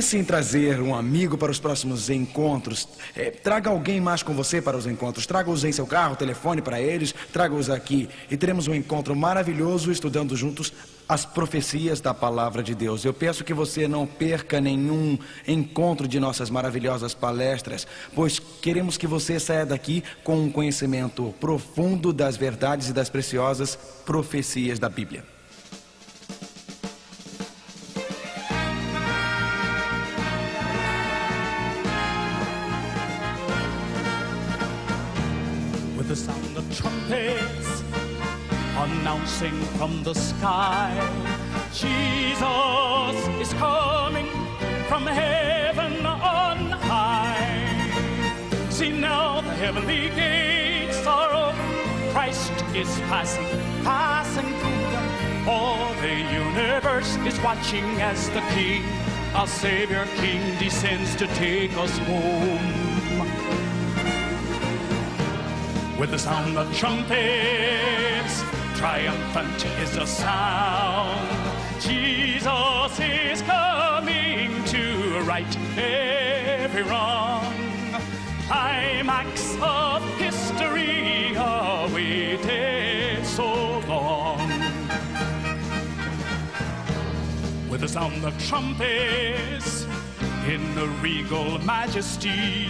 pense em trazer um amigo para os próximos encontros. Traga alguém mais com você para os encontros. Traga-os em seu carro, telefone para eles. Traga-os aqui e teremos um encontro maravilhoso estudando juntos as profecias da palavra de Deus. Eu peço que você não perca nenhum encontro de nossas maravilhosas palestras, pois queremos que você saia daqui com um conhecimento profundo das verdades e das preciosas profecias da Bíblia. With the sound of trumpets announcing from the sky, Jesus is coming from heaven on high. See now the heavenly gates are open, Christ is passing through them. All the universe is watching as the King, our Savior King, descends to take us home. With the sound of trumpets, triumphant is the sound. Jesus is coming to right every wrong. Climax of history awaited so long. With the sound of trumpets, in the regal majesty,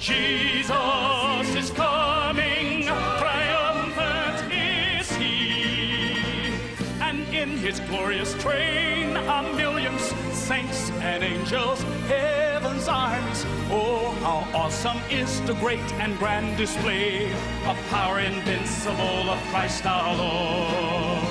Jesus is coming, triumphant is he. And in his glorious train are millions, saints and angels, heaven's armies. Oh, how awesome is the great and grand display of power invincible of Christ our Lord.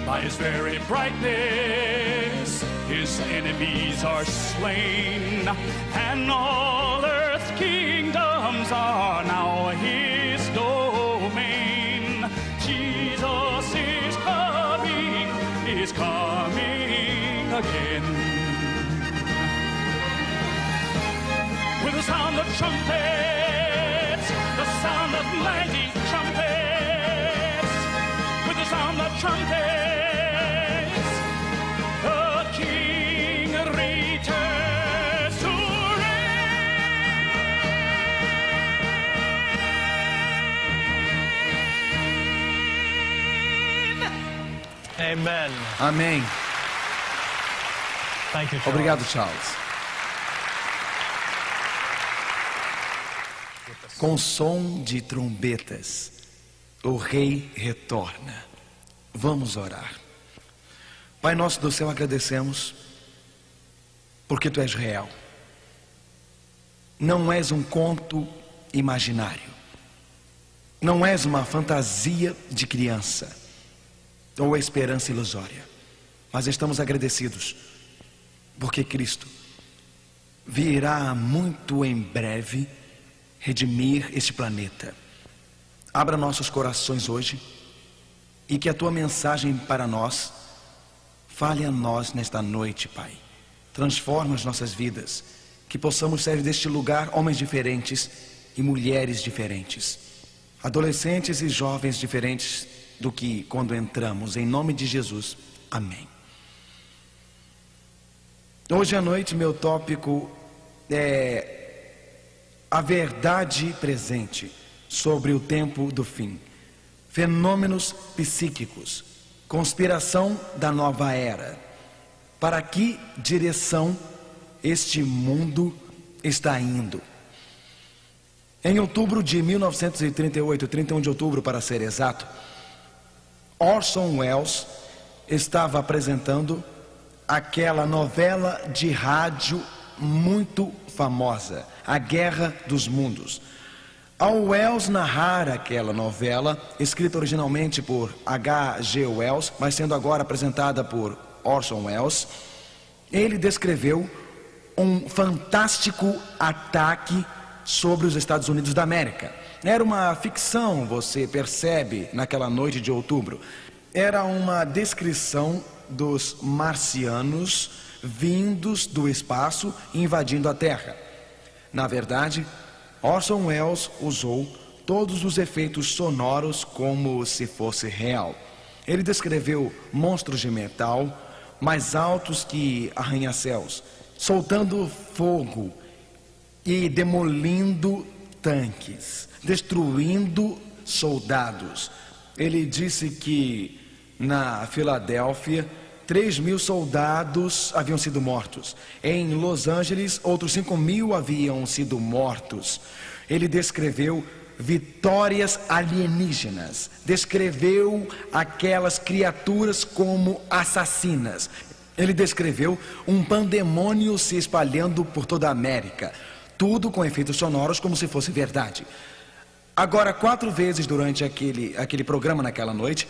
By his very brightness, his enemies are slain, and all earth's kingdoms are now his domain. Jesus is coming again. With the sound of trumpets, the sound of mighty trumpets, with the sound of trumpets, Amen. Amém. Thank you, Charles. Obrigado, Charles. Com som de trombetas, o Rei retorna. Vamos orar. Pai nosso do céu, agradecemos porque Tu és real. Não és um conto imaginário. Não és uma fantasia de criança ou esperança ilusória. Mas estamos agradecidos porque Cristo virá muito em breve redimir este planeta. Abra nossos corações hoje e que a Tua mensagem para nós fale a nós nesta noite, Pai. Transforma as nossas vidas, que possamos sair deste lugar homens diferentes e mulheres diferentes, adolescentes e jovens diferentes do que quando entramos, em nome de Jesus, amém. Hoje à noite meu tópico é a verdade presente sobre o tempo do fim, fenômenos psíquicos, conspiração da nova era. Para que direção este mundo está indo? Em outubro de 1938, 31 de outubro para ser exato, Orson Welles estava apresentando aquela novela de rádio muito famosa, A Guerra dos Mundos. Ao Welles narrar aquela novela, escrita originalmente por H.G. Wells, mas sendo agora apresentada por Orson Welles, ele descreveu um fantástico ataque sobre os Estados Unidos da América. Era uma ficção, você percebe, naquela noite de outubro. Era uma descrição dos marcianos vindos do espaço e invadindo a Terra. Na verdade, Orson Welles usou todos os efeitos sonoros como se fosse real. Ele descreveu monstros de metal, mais altos que arranha-céus, soltando fogo e demolindo tanques, destruindo soldados. Ele disse que na Filadélfia 3.000 soldados haviam sido mortos. Em Los Angeles, outros 5.000 haviam sido mortos. Ele descreveu vitórias alienígenas, descreveu aquelas criaturas como assassinas. Ele descreveu um pandemônio se espalhando por toda a América, tudo com efeitos sonoros como se fosse verdade. Agora, 4 vezes durante aquele programa naquela noite,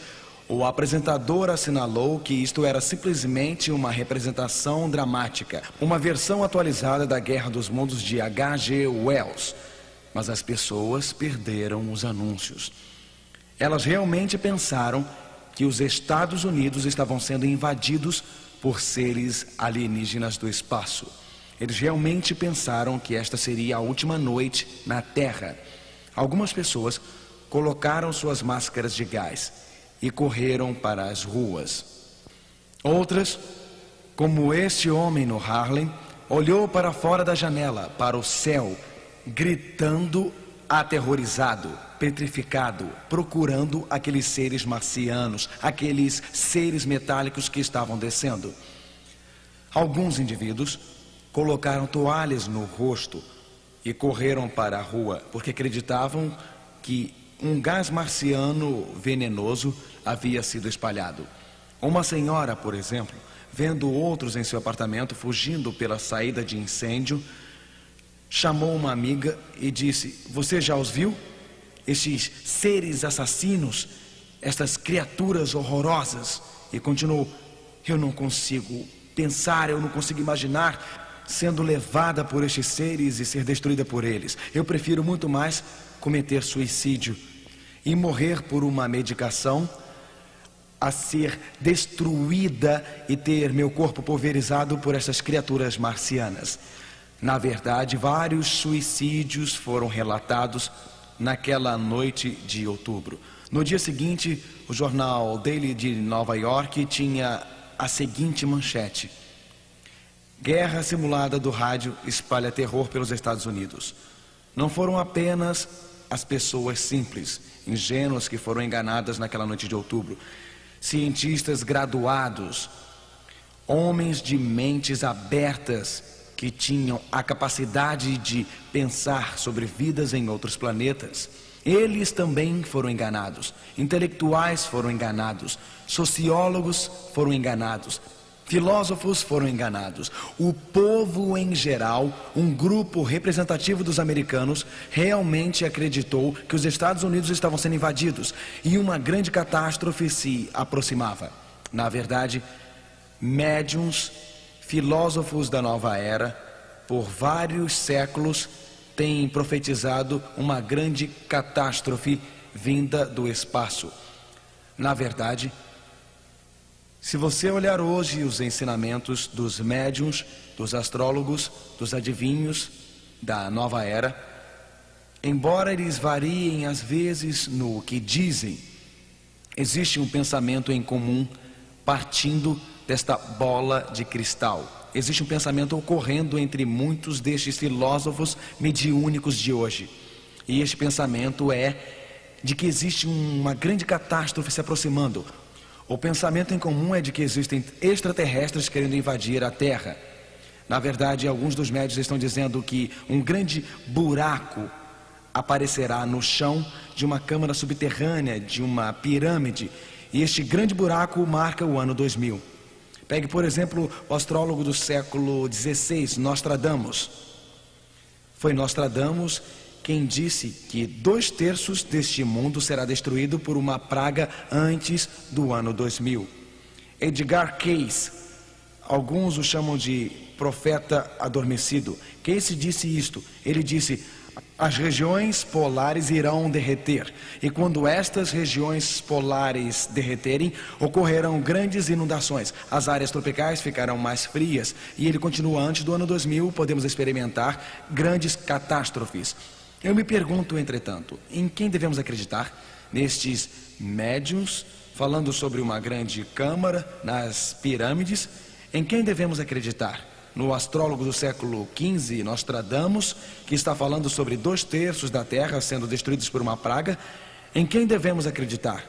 o apresentador assinalou que isto era simplesmente uma representação dramática, uma versão atualizada da Guerra dos Mundos de H.G. Wells. Mas as pessoas perderam os anúncios. Elas realmente pensaram que os Estados Unidos estavam sendo invadidos por seres alienígenas do espaço. Eles realmente pensaram que esta seria a última noite na Terra. Algumas pessoas colocaram suas máscaras de gás e correram para as ruas. Outras, como este homem no Harlem, olhou para fora da janela, para o céu, gritando aterrorizado, petrificado, procurando aqueles seres marcianos, aqueles seres metálicos que estavam descendo. Alguns indivíduos colocaram toalhas no rosto e correram para a rua, porque acreditavam que um gás marciano venenoso havia sido espalhado. Uma senhora, por exemplo, vendo outros em seu apartamento fugindo pela saída de incêndio, chamou uma amiga e disse: "Você já os viu? Estes seres assassinos, estas criaturas horrorosas?" E continuou: "Eu não consigo pensar, eu não consigo imaginar sendo levada por estes seres e ser destruída por eles. Eu prefiro muito mais cometer suicídio e morrer por uma medicação a ser destruída e ter meu corpo pulverizado por essas criaturas marcianas." Na verdade, vários suicídios foram relatados naquela noite de outubro. No dia seguinte, o jornal Daily de Nova York tinha a seguinte manchete: "Guerra simulada do rádio espalha terror pelos Estados Unidos." Não foram apenas as pessoas simples, ingênuas que foram enganadas naquela noite de outubro. Cientistas graduados, homens de mentes abertas, que tinham a capacidade de pensar sobre vidas em outros planetas, eles também foram enganados. Intelectuais foram enganados, sociólogos foram enganados, filósofos foram enganados. O povo em geral, um grupo representativo dos americanos, realmente acreditou que os Estados Unidos estavam sendo invadidos e uma grande catástrofe se aproximava. Na verdade, médiuns, filósofos da nova era, por vários séculos, têm profetizado uma grande catástrofe vinda do espaço. Na verdade, se você olhar hoje os ensinamentos dos médiuns, dos astrólogos, dos adivinhos da nova era, embora eles variem às vezes no que dizem, existe um pensamento em comum partindo desta bola de cristal. Existe um pensamento ocorrendo entre muitos destes filósofos mediúnicos de hoje. E este pensamento é de que existe uma grande catástrofe se aproximando. O pensamento em comum é de que existem extraterrestres querendo invadir a Terra. Na verdade, alguns dos médios estão dizendo que um grande buraco aparecerá no chão de uma câmara subterrânea, de uma pirâmide. E este grande buraco marca o ano 2000. Pegue, por exemplo, o astrólogo do século XVI, Nostradamus. Foi Nostradamus quem disse que 2/3 deste mundo será destruído por uma praga antes do ano 2000. Edgar Cayce, alguns o chamam de profeta adormecido. Cayce disse isto, ele disse: "As regiões polares irão derreter, e quando estas regiões polares derreterem, ocorrerão grandes inundações, as áreas tropicais ficarão mais frias." E ele continua: "Antes do ano 2000 podemos experimentar grandes catástrofes." Eu me pergunto, entretanto, em quem devemos acreditar? Nestes médiuns falando sobre uma grande câmara nas pirâmides, Em quem devemos acreditar? No astrólogo do século XV, Nostradamus, que está falando sobre 2/3 da Terra sendo destruídos por uma praga. Em quem devemos acreditar?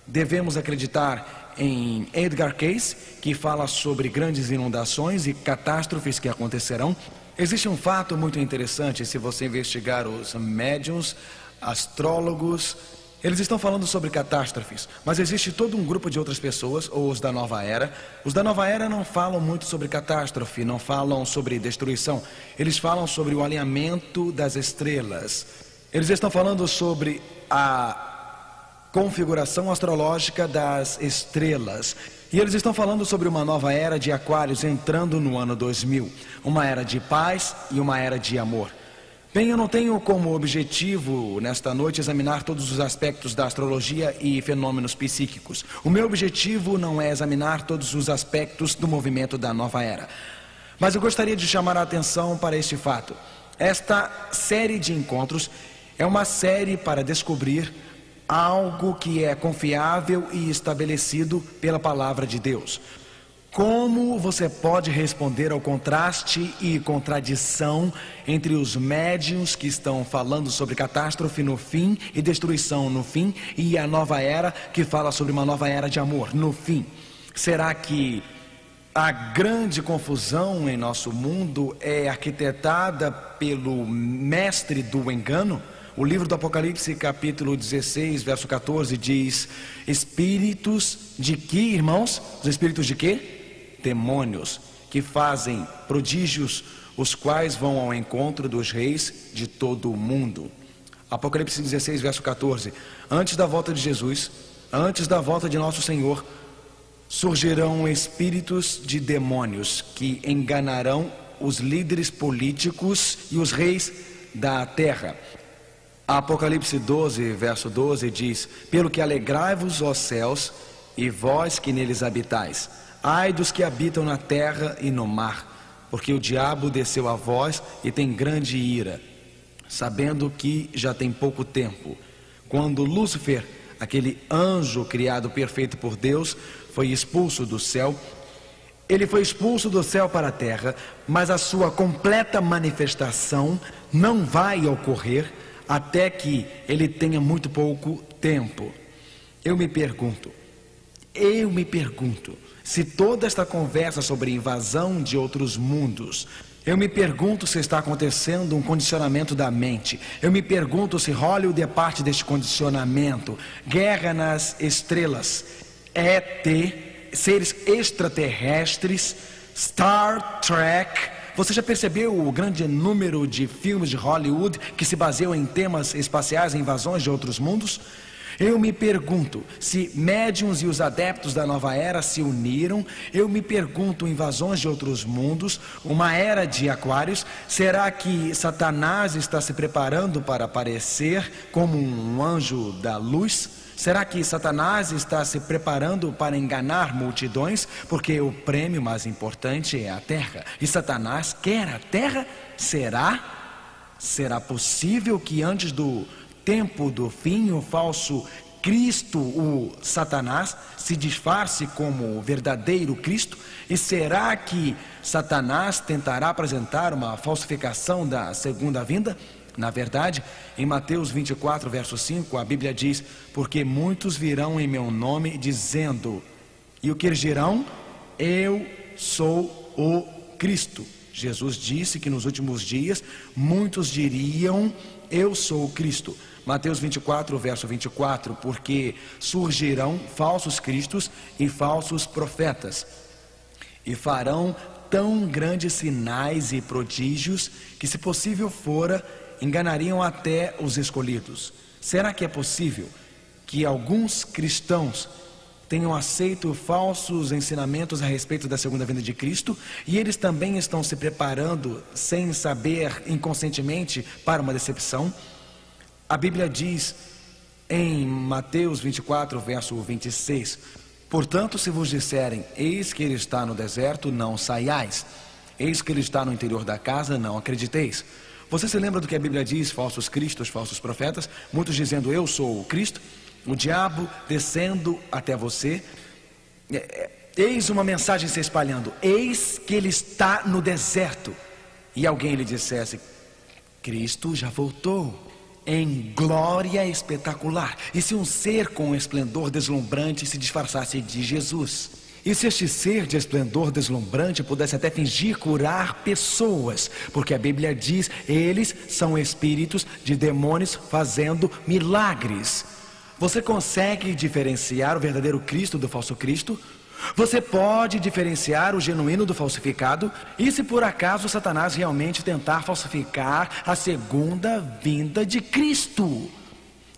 Devemos acreditar em Edgar Cayce, que fala sobre grandes inundações e catástrofes que acontecerão. Existe um fato muito interessante, se você investigar os médiuns, astrólogos, eles estão falando sobre catástrofes, mas existe todo um grupo de outras pessoas, ou os da Nova Era. Os da Nova Era não falam muito sobre catástrofe, não falam sobre destruição. Eles falam sobre o alinhamento das estrelas. Eles estão falando sobre a configuração astrológica das estrelas. E eles estão falando sobre uma nova era de Aquários entrando no ano 2000. Uma era de paz e uma era de amor. Bem, eu não tenho como objetivo nesta noite examinar todos os aspectos da astrologia e fenômenos psíquicos. O meu objetivo não é examinar todos os aspectos do movimento da nova era. Mas eu gostaria de chamar a atenção para este fato. Esta série de encontros é uma série para descobrir algo que é confiável e estabelecido pela palavra de Deus. Como você pode responder ao contraste e contradição entre os médiuns que estão falando sobre catástrofe no fim e destruição no fim, e a nova era que fala sobre uma nova era de amor no fim? Será que a grande confusão em nosso mundo é arquitetada pelo mestre do engano? O livro do Apocalipse, capítulo 16, verso 14, diz: espíritos de que, irmãos? Os espíritos de quê? Demônios, que fazem prodígios, os quais vão ao encontro dos reis de todo o mundo. Apocalipse 16, verso 14. Antes da volta de Jesus, antes da volta de nosso Senhor, surgirão espíritos de demônios que enganarão os líderes políticos e os reis da terra. Apocalipse 12, verso 12 diz: pelo que alegrai-vos, ó céus, e vós que neles habitais. Ai dos que habitam na terra e no mar, porque o diabo desceu a vós e tem grande ira, sabendo que já tem pouco tempo. Quando Lúcifer, aquele anjo criado perfeito por Deus, foi expulso do céu, ele foi expulso do céu para a terra, mas a sua completa manifestação não vai ocorrer até que ele tenha muito pouco tempo. Eu me pergunto, se toda esta conversa sobre invasão de outros mundos, eu me pergunto se está acontecendo um condicionamento da mente. Eu me pergunto se Hollywood é parte deste condicionamento. Guerra nas estrelas, ET, seres extraterrestres, Star Trek. Você já percebeu o grande número de filmes de Hollywood que se baseiam em temas espaciais e invasões de outros mundos? Eu me pergunto se médiuns e os adeptos da nova era se uniram. Eu me pergunto, invasões de outros mundos, uma era de Aquários. Será que Satanás está se preparando para aparecer como um anjo da luz? Será que Satanás está se preparando para enganar multidões? Porque o prêmio mais importante é a terra. E Satanás quer a terra? Será possível que antes do tempo do fim, o falso Cristo, o Satanás, se disfarce como o verdadeiro Cristo? E será que Satanás tentará apresentar uma falsificação da segunda vinda? Na verdade, em Mateus 24, verso 5, a Bíblia diz: porque muitos virão em meu nome dizendo, e o que eles dirão? Eu sou o Cristo. Jesus disse que nos últimos dias muitos diriam, eu sou o Cristo. Mateus 24, verso 24, porque surgirão falsos cristos e falsos profetas, e farão tão grandes sinais e prodígios, que se possível fora, enganariam até os escolhidos. Será que é possível que alguns cristãos tenham aceito falsos ensinamentos a respeito da segunda vinda de Cristo, e eles também estão se preparando, sem saber, inconscientemente, para uma decepção? A Bíblia diz em Mateus 24, verso 26, portanto, se vos disserem, eis que ele está no deserto, não saiais, eis que ele está no interior da casa, não acrediteis. Você se lembra do que a Bíblia diz? Falsos cristos, falsos profetas, muitos dizendo, eu sou o Cristo, o diabo descendo até você. Eis uma mensagem se espalhando: eis que ele está no deserto. E alguém lhe dissesse: Cristo já voltou em glória espetacular. E se um ser com esplendor deslumbrante se disfarçasse de Jesus? E se este ser de esplendor deslumbrante pudesse até fingir curar pessoas? Porque a Bíblia diz: eles são espíritos de demônios fazendo milagres. Você consegue diferenciar o verdadeiro Cristo do falso Cristo? Você pode diferenciar o genuíno do falsificado? E se por acaso Satanás realmente tentar falsificar a segunda vinda de Cristo?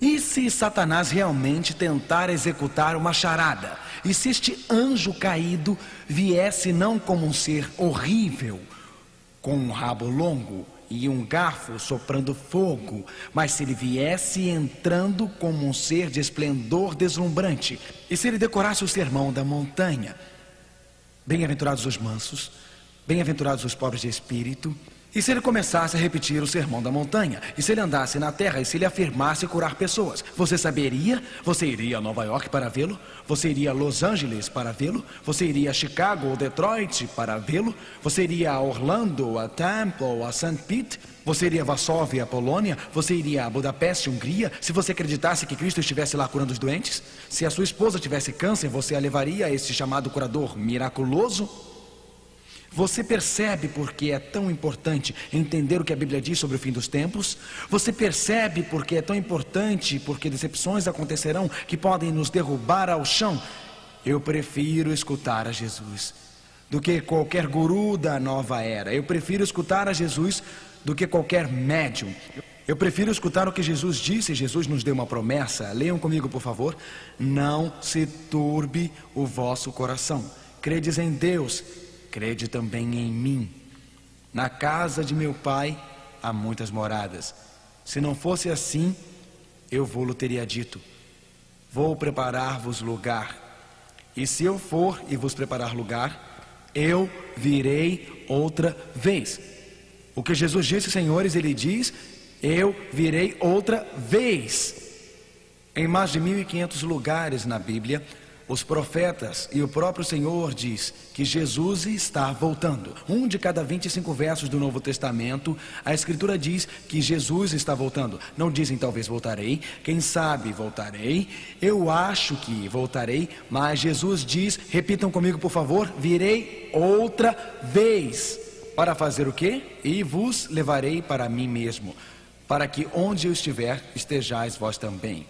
E se Satanás realmente tentar executar uma charada? E se este anjo caído viesse não como um ser horrível, com um rabo longo e um garfo soprando fogo, mas se ele viesse entrando como um ser de esplendor deslumbrante? E se ele decorasse o sermão da montanha: bem-aventurados os mansos, bem-aventurados os pobres de espírito? E se ele começasse a repetir o sermão da montanha? E se ele andasse na terra? E se ele afirmasse curar pessoas? Você saberia? Você iria a Nova York para vê-lo? Você iria a Los Angeles para vê-lo? Você iria a Chicago ou Detroit para vê-lo? Você iria a Orlando, a Tampa ou a St. Pete? Você iria a Varsóvia, a Polônia? Você iria a Budapeste, Hungria? Se você acreditasse que Cristo estivesse lá curando os doentes? Se a sua esposa tivesse câncer, você a levaria a este chamado curador miraculoso? Você percebe por que é tão importante entender o que a Bíblia diz sobre o fim dos tempos? Você percebe por que é tão importante, porque decepções acontecerão que podem nos derrubar ao chão? Eu prefiro escutar a Jesus do que qualquer guru da nova era. Eu prefiro escutar a Jesus do que qualquer médium. Eu prefiro escutar o que Jesus disse. Jesus nos deu uma promessa. Leiam comigo, por favor. Não se turbe o vosso coração. Credes em Deus, crede também em mim. Na casa de meu pai há muitas moradas. Se não fosse assim, eu vou-lo teria dito: vou preparar-vos lugar. E se eu for e vos preparar lugar, eu virei outra vez. O que Jesus disse, senhores, ele diz: eu virei outra vez. Em mais de 1.500 lugares na Bíblia, os profetas e o próprio Senhor diz que Jesus está voltando. Um de cada 25 versos do Novo Testamento, a Escritura diz que Jesus está voltando. Não dizem talvez voltarei, quem sabe voltarei, eu acho que voltarei, mas Jesus diz, repitam comigo por favor: virei outra vez. Para fazer o quê? E vos levarei para mim mesmo, para que onde eu estiver, estejais vós também.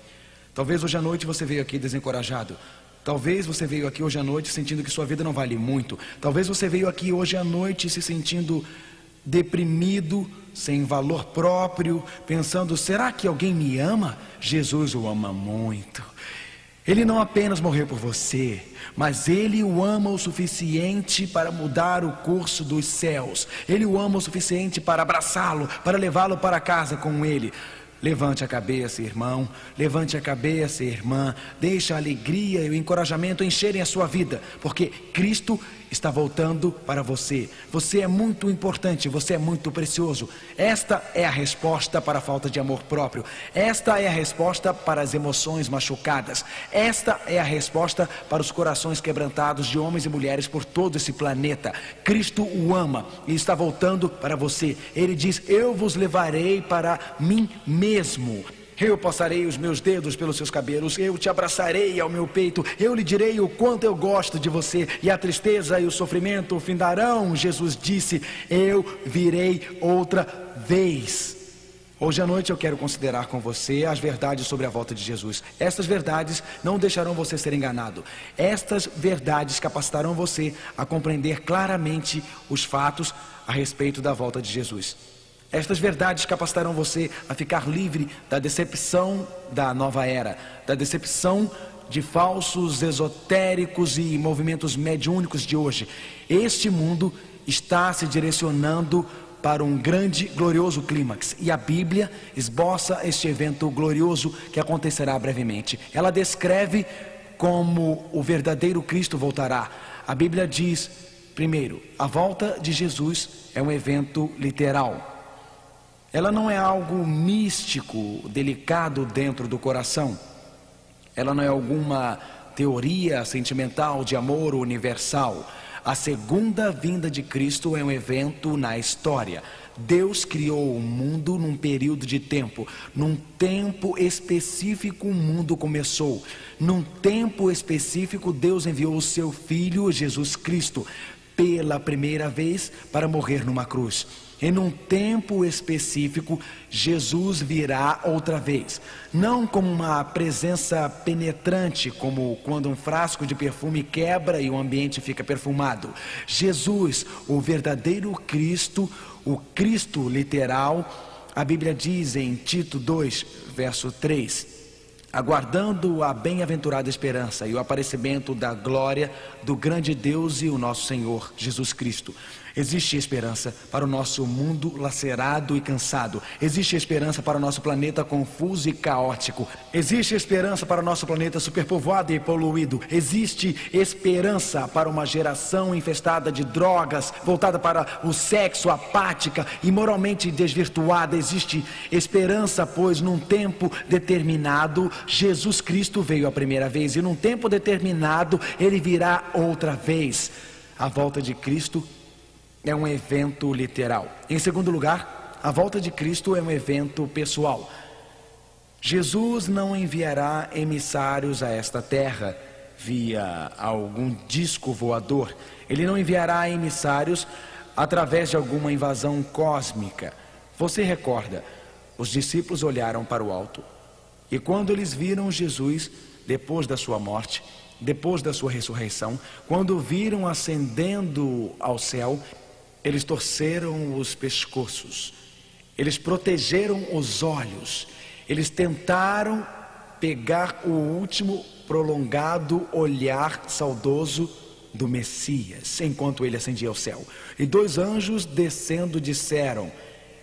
Talvez hoje à noite você veio aqui desencorajado. Talvez você veio aqui hoje à noite sentindo que sua vida não vale muito. Talvez você veio aqui hoje à noite se sentindo deprimido, sem valor próprio, pensando: será que alguém me ama? Jesus o ama muito. Ele não apenas morreu por você, mas Ele o ama o suficiente para mudar o curso dos céus. Ele o ama o suficiente para abraçá-lo, para levá-lo para casa com Ele. Levante a cabeça, irmão, levante a cabeça, irmã. Deixe a alegria e o encorajamento encherem a sua vida, porque Cristo está voltando para você. Você é muito importante, você é muito precioso. Esta é a resposta para a falta de amor próprio. Esta é a resposta para as emoções machucadas. Esta é a resposta para os corações quebrantados de homens e mulheres por todo esse planeta. Cristo o ama e está voltando para você. Ele diz: eu vos levarei para mim mesmo. Eu passarei os meus dedos pelos seus cabelos, eu te abraçarei ao meu peito, eu lhe direi o quanto eu gosto de você, e a tristeza e o sofrimento findarão. Jesus disse: eu virei outra vez. Hoje à noite eu quero considerar com você as verdades sobre a volta de Jesus. Estas verdades não deixarão você ser enganado. Estas verdades capacitarão você a compreender claramente os fatos a respeito da volta de Jesus. Estas verdades capacitarão você a ficar livre da decepção da nova era, da decepção de falsos esotéricos e movimentos mediúnicos de hoje. Este mundo está se direcionando para um grande, glorioso clímax, e a Bíblia esboça este evento glorioso que acontecerá brevemente. Ela descreve como o verdadeiro Cristo voltará. A Bíblia diz, primeiro, a volta de Jesus é um evento literal. Ela não é algo místico, delicado dentro do coração. Ela não é alguma teoria sentimental de amor universal. A segunda vinda de Cristo é um evento na história. Deus criou o mundo num período de tempo. Num tempo específico o mundo começou. Num tempo específico Deus enviou o seu Filho Jesus Cristo pela primeira vez para morrer numa cruz. E num tempo específico, Jesus virá outra vez. Não como uma presença penetrante, como quando um frasco de perfume quebra e o ambiente fica perfumado. Jesus, o verdadeiro Cristo, o Cristo literal, a Bíblia diz em Tito 2, verso 3, aguardando a bem-aventurada esperança e o aparecimento da glória do grande Deus e o nosso Senhor Jesus Cristo. Existe esperança para o nosso mundo lacerado e cansado. Existe esperança para o nosso planeta confuso e caótico. Existe esperança para o nosso planeta superpovoado e poluído. Existe esperança para uma geração infestada de drogas, voltada para o sexo, apática e moralmente desvirtuada. Existe esperança, pois num tempo determinado, Jesus Cristo veio a primeira vez e num tempo determinado, Ele virá outra vez. A volta de Cristo é um evento literal. Em segundo lugar, a volta de Cristo é um evento pessoal. Jesus não enviará emissários a esta terra via algum disco voador. Ele não enviará emissários através de alguma invasão cósmica. Você recorda, os discípulos olharam para o alto e quando eles viram Jesus depois da sua morte, depois da sua ressurreição, quando o viram ascendendo ao céu, eles torceram os pescoços, eles protegeram os olhos, eles tentaram pegar o último prolongado olhar saudoso do Messias, enquanto ele ascendia ao céu. E dois anjos descendo disseram: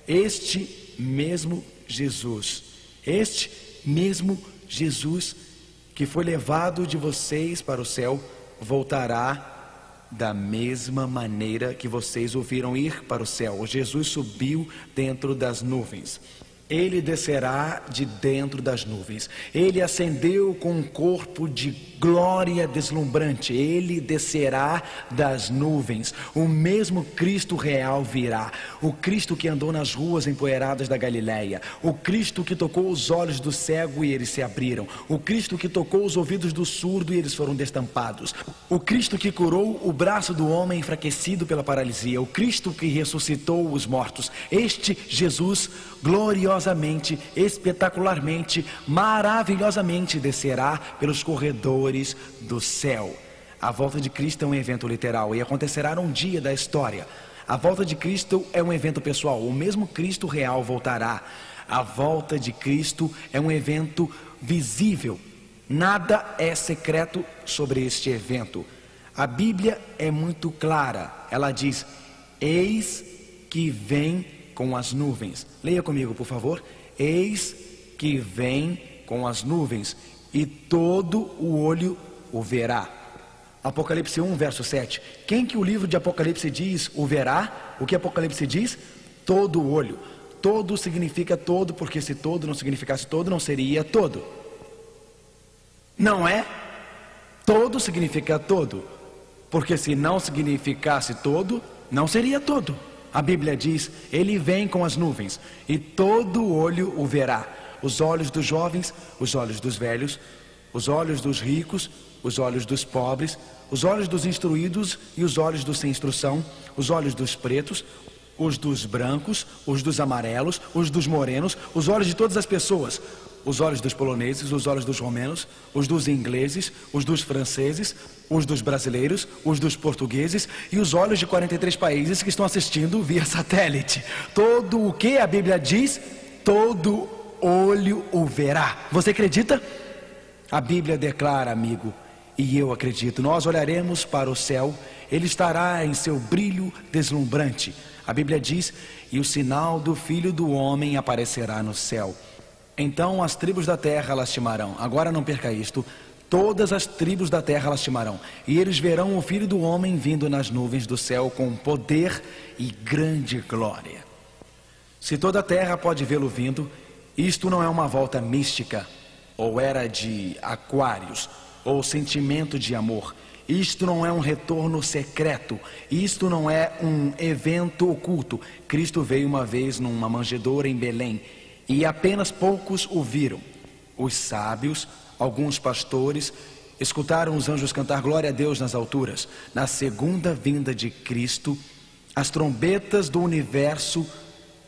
este mesmo Jesus que foi levado de vocês para o céu, voltará da mesma maneira que vocês o viram ir para o céu. Jesus subiu dentro das nuvens. Ele descerá de dentro das nuvens. Ele ascendeu com um corpo de glória deslumbrante. Ele descerá das nuvens. O mesmo Cristo real virá. O Cristo que andou nas ruas empoeiradas da Galileia. O Cristo que tocou os olhos do cego e eles se abriram. O Cristo que tocou os ouvidos do surdo e eles foram destampados. O Cristo que curou o braço do homem enfraquecido pela paralisia. O Cristo que ressuscitou os mortos. Este Jesus gloriosamente, espetacularmente, maravilhosamente descerá pelos corredores do céu. A volta de Cristo é um evento literal e acontecerá num dia da história. A volta de Cristo é um evento pessoal. O mesmo Cristo real voltará. A volta de Cristo é um evento visível. Nada é secreto sobre este evento. A Bíblia é muito clara. Ela diz: eis que vem com as nuvens. Leia comigo, por favor. Eis que vem com as nuvens, e todo o olho o verá. Apocalipse 1, verso 7. Quem que o livro de Apocalipse diz o verá? O que Apocalipse diz? Todo o olho. Todo significa todo, porque se todo não significasse todo, não seria todo. Não é? Todo significa todo, porque se não significasse todo, não seria todo. A Bíblia diz: ele vem com as nuvens e todo olho o verá. Os olhos dos jovens, os olhos dos velhos, os olhos dos ricos, os olhos dos pobres, os olhos dos instruídos e os olhos dos sem instrução, os olhos dos pretos, os dos brancos, os dos amarelos, os dos morenos, os olhos de todas as pessoas. Os olhos dos poloneses, os olhos dos romenos, os dos ingleses, os dos franceses, os dos brasileiros, os dos portugueses e os olhos de 43 países que estão assistindo via satélite. Todo o que a Bíblia diz, todo olho o verá. Você acredita? A Bíblia declara, amigo, e eu acredito. Nós olharemos para o céu, ele estará em seu brilho deslumbrante. A Bíblia diz: e o sinal do Filho do Homem aparecerá no céu. Então as tribos da terra lastimarão. Agora não perca isto. Todas as tribos da terra lastimarão. E eles verão o Filho do Homem vindo nas nuvens do céu com poder e grande glória. Se toda a terra pode vê-lo vindo, isto não é uma volta mística ou era de Aquários ou sentimento de amor. Isto não é um retorno secreto. Isto não é um evento oculto. Cristo veio uma vez numa manjedoura em Belém e apenas poucos o viram. Os sábios, alguns pastores, escutaram os anjos cantar glória a Deus nas alturas. Na segunda vinda de Cristo, as trombetas do universo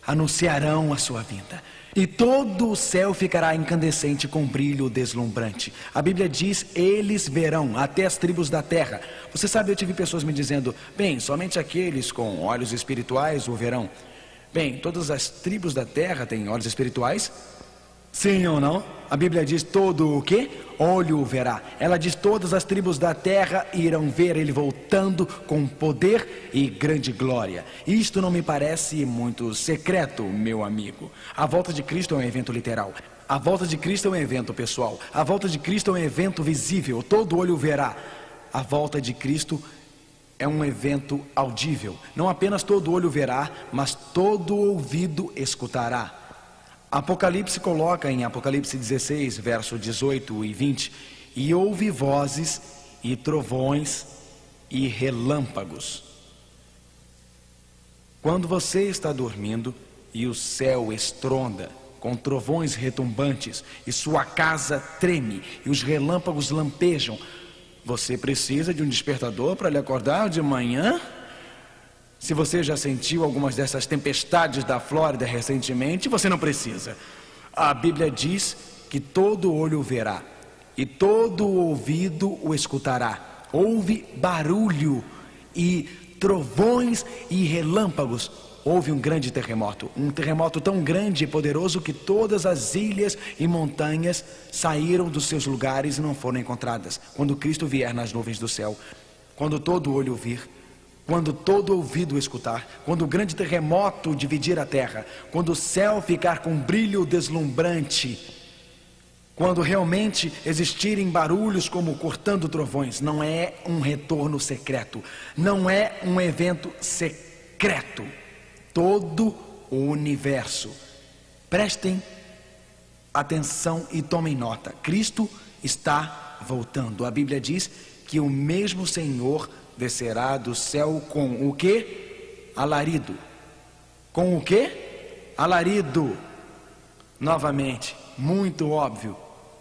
anunciarão a sua vinda. E todo o céu ficará incandescente com brilho deslumbrante. A Bíblia diz, eles verão, até as tribos da terra. Você sabe, eu tive pessoas me dizendo, bem, somente aqueles com olhos espirituais o verão. Bem, todas as tribos da terra têm olhos espirituais? Sim ou não? A Bíblia diz todo o quê? Olho o verá. Ela diz todas as tribos da terra irão ver ele voltando com poder e grande glória. Isto não me parece muito secreto, meu amigo. A volta de Cristo é um evento literal. A volta de Cristo é um evento pessoal. A volta de Cristo é um evento visível. Todo olho verá. A volta de Cristo é um evento audível. Não apenas todo olho verá, mas todo ouvido escutará. Apocalipse coloca em Apocalipse 16, verso 18 e 20, e houve vozes e trovões e relâmpagos. Quando você está dormindo e o céu estronda com trovões retumbantes e sua casa treme e os relâmpagos lampejam, você precisa de um despertador para lhe acordar de manhã? Se você já sentiu algumas dessas tempestades da Flórida recentemente, você não precisa. A Bíblia diz que todo olho verá e todo ouvido o escutará. Houve barulho e trovões e relâmpagos. Houve um grande terremoto, um terremoto tão grande e poderoso que todas as ilhas e montanhas saíram dos seus lugares e não foram encontradas. Quando Cristo vier nas nuvens do céu, quando todo olho vir, quando todo ouvido escutar, quando o grande terremoto dividir a terra, quando o céu ficar com brilho deslumbrante, quando realmente existirem barulhos como cortando trovões, não é um retorno secreto, não é um evento secreto. Todo o universo, prestem atenção e tomem nota, Cristo está voltando. A Bíblia diz que o mesmo Senhor descerá do céu com o quê? Alarido. Com o quê? Alarido. Novamente, muito óbvio,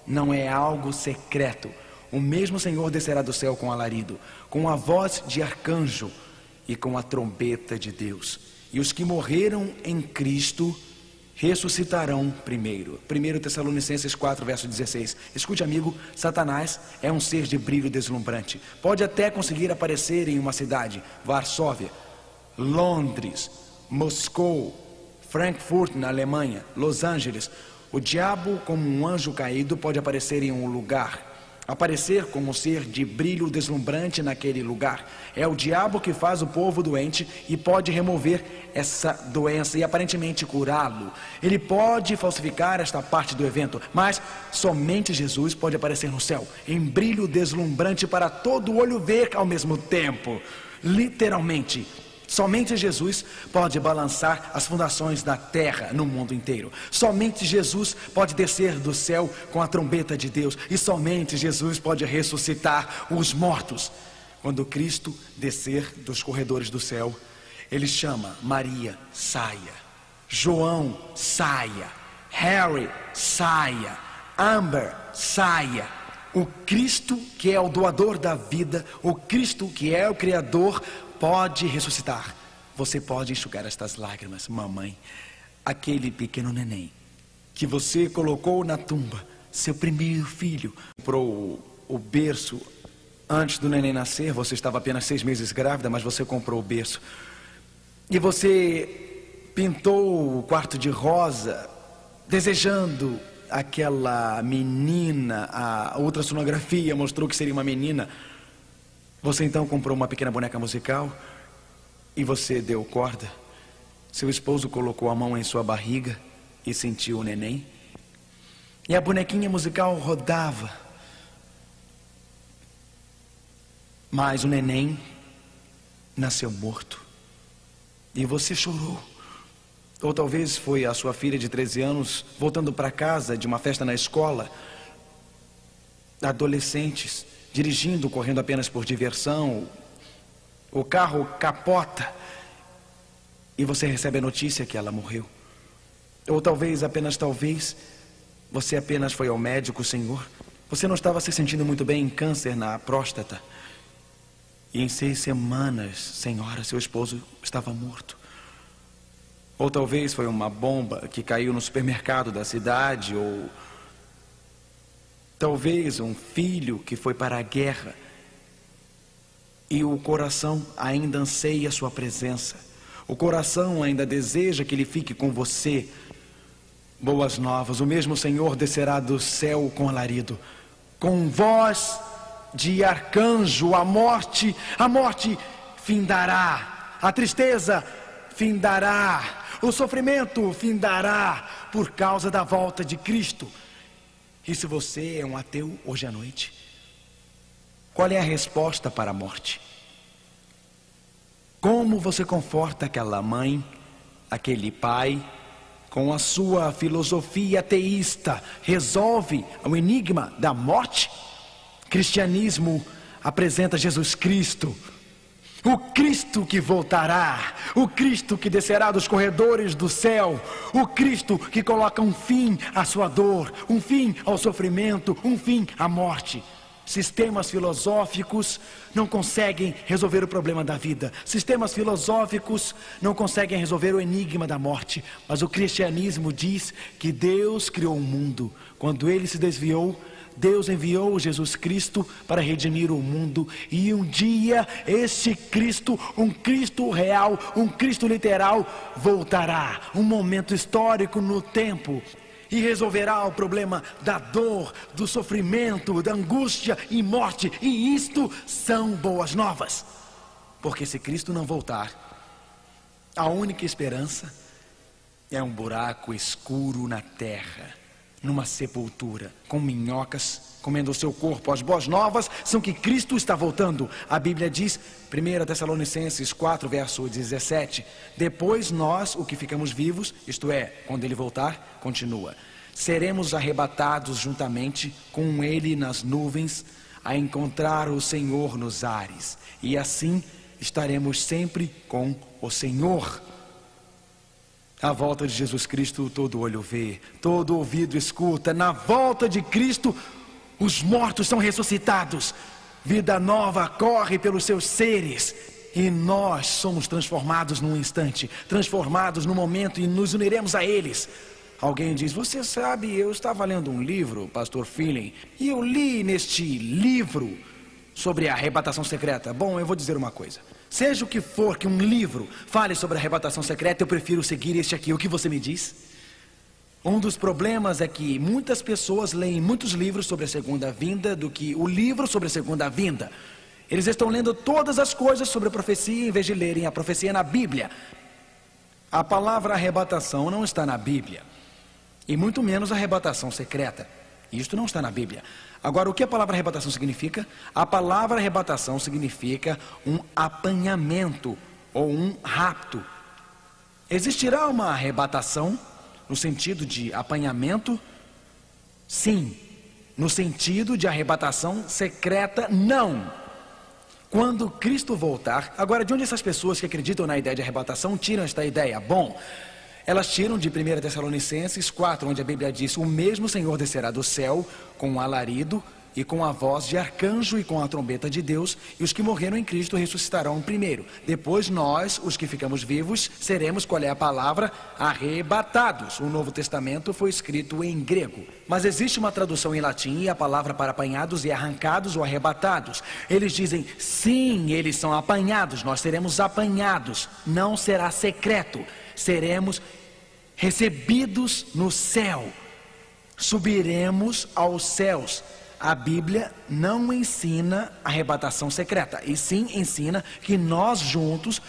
não é algo secreto. O mesmo Senhor descerá do céu com alarido, com a voz de arcanjo e com a trombeta de Deus. E os que morreram em Cristo ressuscitarão primeiro. 1 Tessalonicenses 4, verso 16. Escute, amigo, Satanás é um ser de brilho deslumbrante. Pode até conseguir aparecer em uma cidade, Varsóvia, Londres, Moscou, Frankfurt na Alemanha, Los Angeles. O diabo, como um anjo caído, pode aparecer em um lugar, aparecer como um ser de brilho deslumbrante naquele lugar. É o diabo que faz o povo doente e pode remover essa doença e aparentemente curá-lo. Ele pode falsificar esta parte do evento, mas somente Jesus pode aparecer no céu, em brilho deslumbrante para todo olho ver ao mesmo tempo. Literalmente, somente Jesus pode balançar as fundações da terra no mundo inteiro. Somente Jesus pode descer do céu com a trombeta de Deus. E somente Jesus pode ressuscitar os mortos. Quando Cristo descer dos corredores do céu, Ele chama Maria, saia. João, saia. Harry, saia. Amber, saia. O Cristo que é o doador da vida, o Cristo que é o Criador, pode ressuscitar. Você pode enxugar estas lágrimas, mamãe. Aquele pequeno neném que você colocou na tumba, seu primeiro filho, comprou o berço antes do neném nascer. Você estava apenas 6 meses grávida, mas você comprou o berço. E você pintou o quarto de rosa, desejando aquela menina. A ultrassonografia mostrou que seria uma menina. Você então comprou uma pequena boneca musical e você deu corda. Seu esposo colocou a mão em sua barriga e sentiu o neném. E a bonequinha musical rodava. Mas o neném nasceu morto. E você chorou. Ou talvez foi a sua filha de 13 anos voltando para casa de uma festa na escola. adolescentes dirigindo, correndo apenas por diversão, o carro capota e você recebe a notícia que ela morreu. Ou talvez, apenas talvez, você apenas foi ao médico, Senhor. Você não estava se sentindo muito bem em câncer na próstata. E em 6 semanas, Senhora, seu esposo estava morto. Ou talvez foi uma bomba que caiu no supermercado da cidade. Ou talvez um filho que foi para a guerra. E o coração ainda anseia a sua presença. O coração ainda deseja que ele fique com você. Boas novas, o mesmo Senhor descerá do céu com alarido, com voz de arcanjo. A morte findará, a tristeza findará, o sofrimento findará por causa da volta de Cristo. E se você é um ateu hoje à noite, qual é a resposta para a morte? Como você conforta aquela mãe, aquele pai, com a sua filosofia ateísta, resolve o enigma da morte? Cristianismo apresenta Jesus Cristo, o Cristo que voltará, o Cristo que descerá dos corredores do céu, o Cristo que coloca um fim à sua dor, um fim ao sofrimento, um fim à morte. Sistemas filosóficos não conseguem resolver o problema da vida. Sistemas filosóficos não conseguem resolver o enigma da morte. Mas o cristianismo diz que Deus criou o mundo. Quando ele se desviou, Deus enviou Jesus Cristo para redimir o mundo. E um dia este Cristo, um Cristo real, um Cristo literal, voltará. Um momento histórico no tempo. E resolverá o problema da dor, do sofrimento, da angústia e morte. E isto são boas novas. Porque se Cristo não voltar, a única esperança é um buraco escuro na terra, numa sepultura, com minhocas comendo o seu corpo. As boas novas são que Cristo está voltando. A Bíblia diz, 1 Tessalonicenses 4, verso 17, depois nós, o que ficamos vivos, isto é, quando ele voltar, continua, seremos arrebatados juntamente com ele nas nuvens, a encontrar o Senhor nos ares, e assim estaremos sempre com o Senhor. A volta de Jesus Cristo todo olho vê, todo ouvido escuta. Na volta de Cristo, os mortos são ressuscitados, vida nova corre pelos seus seres, e nós somos transformados num instante, transformados num momento, e nos uniremos a eles. Alguém diz, você sabe, eu estava lendo um livro, pastor Feeling, e eu li neste livro sobre a arrebatação secreta. Bom, eu vou dizer uma coisa, seja o que for que um livro fale sobre a arrebatação secreta, eu prefiro seguir este aqui. O que você me diz? Um dos problemas é que muitas pessoas leem muitos livros sobre a segunda vinda do que o livro sobre a segunda vinda. Eles estão lendo todas as coisas sobre a profecia em vez de lerem a profecia na Bíblia. A palavra arrebatação não está na Bíblia, e muito menos arrebatação secreta. Isto não está na Bíblia. Agora, o que a palavra arrebatação significa? A palavra arrebatação significa um apanhamento ou um rapto. Existirá uma arrebatação no sentido de apanhamento? Sim. No sentido de arrebatação secreta? Não. Quando Cristo voltar... Agora, de onde essas pessoas que acreditam na ideia de arrebatação tiram esta ideia? Bom, elas tiram de 1 Tessalonicenses 4, onde a Bíblia diz, o mesmo Senhor descerá do céu com um alarido e com a voz de arcanjo e com a trombeta de Deus, e os que morreram em Cristo ressuscitarão primeiro. Depois nós, os que ficamos vivos, seremos, qual é a palavra? Arrebatados. O Novo Testamento foi escrito em grego, mas existe uma tradução em latim, e a palavra para apanhados é arrancados ou arrebatados. Eles dizem, sim, eles são apanhados, nós seremos apanhados, não será secreto, seremos recebidos no céu, subiremos aos céus. A Bíblia não ensina arrebatação secreta, e sim ensina que nós juntos,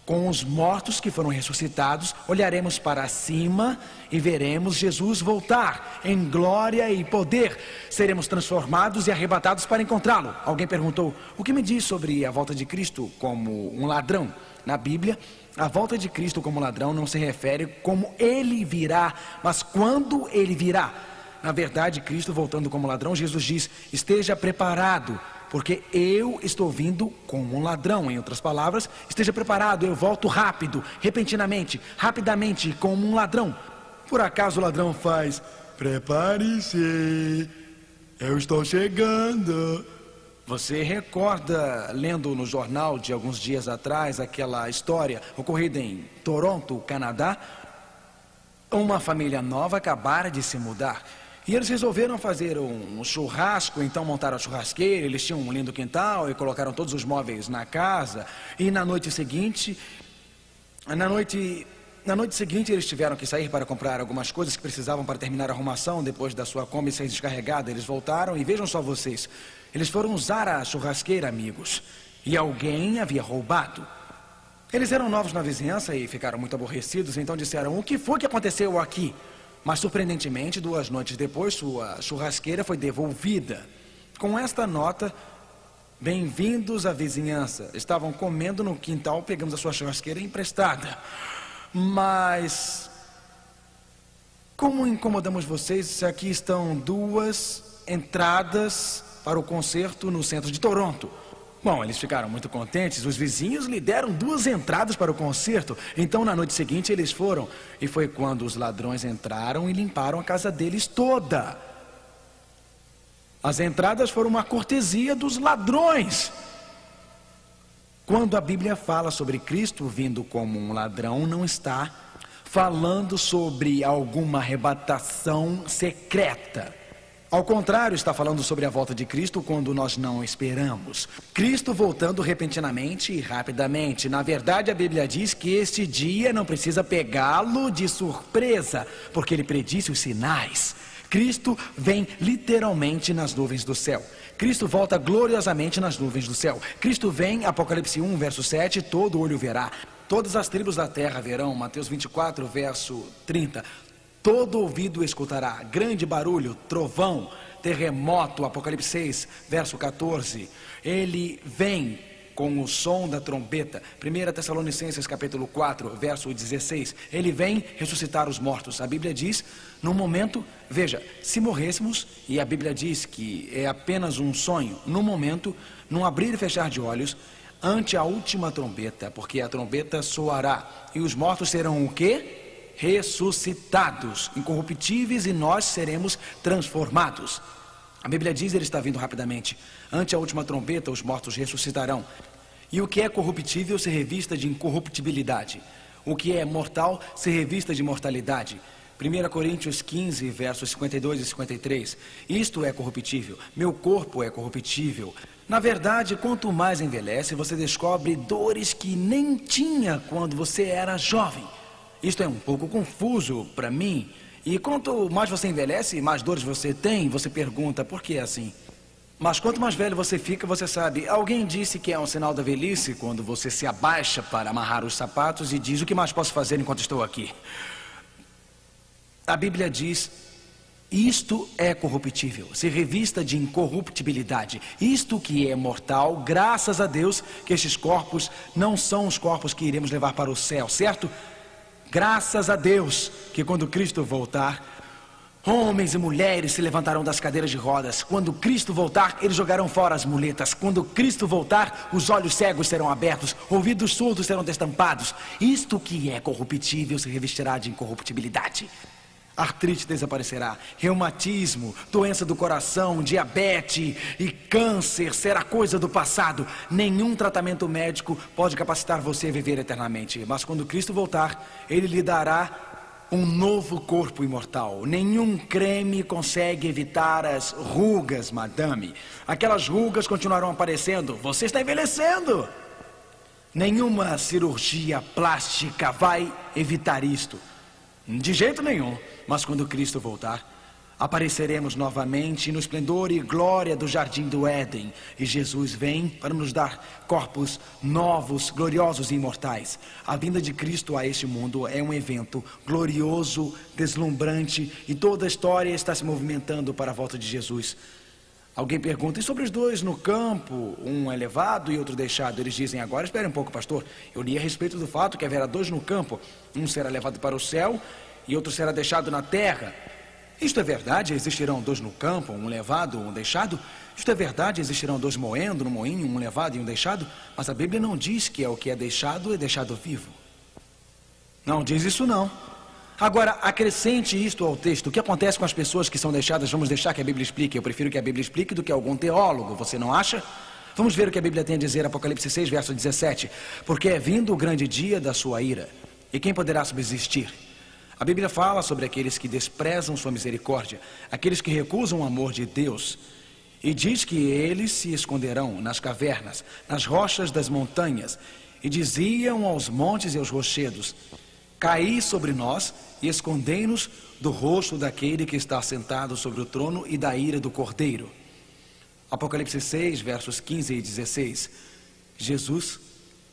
com os mortos que foram ressuscitados, olharemos para cima e veremos Jesus voltar em glória e poder. Seremos transformados e arrebatados para encontrá-lo. Alguém perguntou, o que me diz sobre a volta de Cristo como um ladrão? Na Bíblia, a volta de Cristo como ladrão não se refere como ele virá, mas quando ele virá. Na verdade, Cristo voltando como ladrão, Jesus diz: esteja preparado, porque eu estou vindo como um ladrão. Em outras palavras, esteja preparado, eu volto rápido, repentinamente, rapidamente, como um ladrão. Por acaso o ladrão faz: prepare-se, eu estou chegando. Você recorda, lendo no jornal de alguns dias atrás, aquela história ocorrida em Toronto, Canadá? Uma família nova acabara de se mudar e eles resolveram fazer um churrasco. Então montaram a churrasqueira, eles tinham um lindo quintal e colocaram todos os móveis na casa. E na noite seguinte eles tiveram que sair para comprar algumas coisas que precisavam para terminar a arrumação depois da sua Kombi ser descarregada. Eles voltaram e vejam só vocês, eles foram usar a churrasqueira, amigos, e alguém havia roubado. Eles eram novos na vizinhança e ficaram muito aborrecidos, então disseram: o que foi que aconteceu aqui? Mas surpreendentemente, 2 noites depois, sua churrasqueira foi devolvida com esta nota: bem-vindos à vizinhança. Estavam comendo no quintal, pegamos a sua churrasqueira emprestada. Mas como incomodamos vocês, aqui estão 2 entradas para o concerto no centro de Toronto. Bom, eles ficaram muito contentes, os vizinhos lhe deram 2 entradas para o concerto. Então na noite seguinte eles foram, e foi quando os ladrões entraram e limparam a casa deles toda. As entradas foram uma cortesia dos ladrões. Quando a Bíblia fala sobre Cristo vindo como um ladrão, não está falando sobre alguma arrebatação secreta. Ao contrário, está falando sobre a volta de Cristo quando nós não esperamos. Cristo voltando repentinamente e rapidamente. Na verdade, a Bíblia diz que este dia não precisa pegá-lo de surpresa, porque ele predisse os sinais. Cristo vem literalmente nas nuvens do céu. Cristo volta gloriosamente nas nuvens do céu. Cristo vem, Apocalipse 1, verso 7, todo olho verá. Todas as tribos da terra verão, Mateus 24, verso 30. Todo ouvido escutará, grande barulho, trovão, terremoto, Apocalipse 6, verso 14. Ele vem com o som da trombeta, 1 Tessalonicenses capítulo 4, verso 16. Ele vem ressuscitar os mortos. A Bíblia diz, no momento, veja, se morrêssemos, e a Bíblia diz que é apenas um sonho, no momento, num abrir e fechar de olhos, ante a última trombeta, porque a trombeta soará, e os mortos serão o quê? Ressuscitados, incorruptíveis, e nós seremos transformados. A Bíblia diz, ele está vindo rapidamente. Ante a última trombeta, os mortos ressuscitarão. E o que é corruptível se revista de incorruptibilidade. O que é mortal se revista de mortalidade. 1 Coríntios 15, versos 52 e 53. Isto é corruptível, meu corpo é corruptível. Na verdade, quanto mais envelhece, você descobre dores que nem tinha quando você era jovem. Isto é um pouco confuso para mim. E quanto mais você envelhece, mais dores você tem, você pergunta, por que assim? Mas quanto mais velho você fica, você sabe, alguém disse que é um sinal da velhice quando você se abaixa para amarrar os sapatos e diz, o que mais posso fazer enquanto estou aqui? A Bíblia diz, isto é corruptível, se revista de incorruptibilidade. Isto que é mortal, graças a Deus que estes corpos não são os corpos que iremos levar para o céu, certo? Graças a Deus que quando Cristo voltar, homens e mulheres se levantarão das cadeiras de rodas. Quando Cristo voltar, eles jogarão fora as muletas. Quando Cristo voltar, os olhos cegos serão abertos, ouvidos surdos serão destampados. Isto que é corruptível se revestirá de incorruptibilidade. Artrite desaparecerá, reumatismo, doença do coração, diabetes e câncer será coisa do passado. Nenhum tratamento médico pode capacitar você a viver eternamente. Mas quando Cristo voltar, Ele lhe dará um novo corpo imortal. Nenhum creme consegue evitar as rugas, madame. Aquelas rugas continuarão aparecendo. Você está envelhecendo. Nenhuma cirurgia plástica vai evitar isto. De jeito nenhum. Mas quando Cristo voltar, apareceremos novamente no esplendor e glória do jardim do Éden. E Jesus vem para nos dar corpos novos, gloriosos e imortais. A vinda de Cristo a este mundo é um evento glorioso, deslumbrante, e toda a história está se movimentando para a volta de Jesus. Alguém pergunta, e sobre os dois no campo? Um é levado e outro deixado. Eles dizem, agora espere um pouco, pastor. Eu li a respeito do fato que haverá 2 no campo. Um será levado para o céu e outro será deixado na terra. Isto é verdade, existirão dois no campo, um levado, um deixado. Isto é verdade, existirão dois moendo no moinho, um levado e um deixado. Mas a Bíblia não diz que o que é deixado vivo. Não diz isso não. Agora, acrescente isto ao texto. O que acontece com as pessoas que são deixadas? Vamos deixar que a Bíblia explique. Eu prefiro que a Bíblia explique do que algum teólogo, você não acha? Vamos ver o que a Bíblia tem a dizer, Apocalipse 6, verso 17. Porque é vindo o grande dia da sua ira, e quem poderá subsistir? A Bíblia fala sobre aqueles que desprezam sua misericórdia, aqueles que recusam o amor de Deus, e diz que eles se esconderão nas cavernas, nas rochas das montanhas, e diziam aos montes e aos rochedos: caí sobre nós e escondei-nos do rosto daquele que está sentado sobre o trono e da ira do Cordeiro. Apocalipse 6, versos 15 e 16. Jesus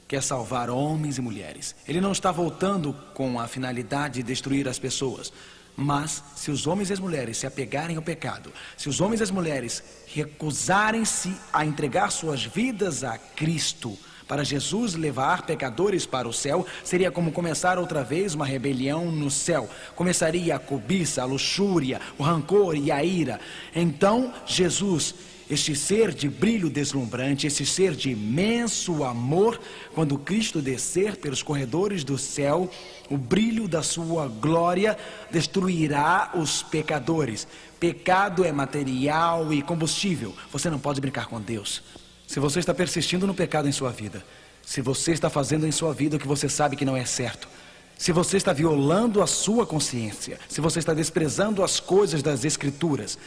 quer salvar homens e mulheres. Ele não está voltando com a finalidade de destruir as pessoas. Mas se os homens e as mulheres se apegarem ao pecado, se os homens e as mulheres recusarem-se a entregar suas vidas a Cristo, para Jesus levar pecadores para o céu, seria como começar outra vez uma rebelião no céu. Começaria a cobiça, a luxúria, o rancor e a ira. Então Jesus, este ser de brilho deslumbrante, esse ser de imenso amor, quando Cristo descer pelos corredores do céu, o brilho da sua glória destruirá os pecadores. Pecado é material e combustível. Você não pode brincar com Deus. Se você está persistindo no pecado em sua vida, se você está fazendo em sua vida o que você sabe que não é certo, se você está violando a sua consciência, se você está desprezando as coisas das Escrituras,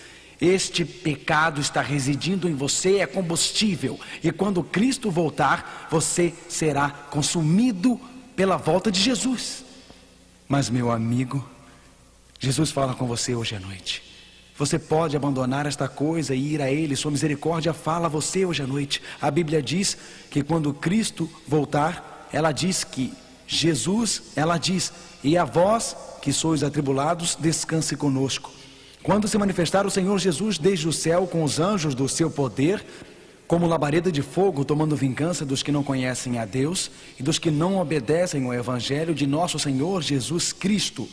este pecado está residindo em você, é combustível. E quando Cristo voltar, você será consumido pela volta de Jesus. Mas, meu amigo, Jesus fala com você hoje à noite. Você pode abandonar esta coisa e ir a Ele. Sua misericórdia fala a você hoje à noite. A Bíblia diz que quando Cristo voltar, ela diz que Jesus, ela diz: e a vós que sois atribulados, descanse conosco. Quando se manifestar o Senhor Jesus desde o céu com os anjos do seu poder, como labareda de fogo, tomando vingança dos que não conhecem a Deus e dos que não obedecem ao Evangelho de nosso Senhor Jesus Cristo.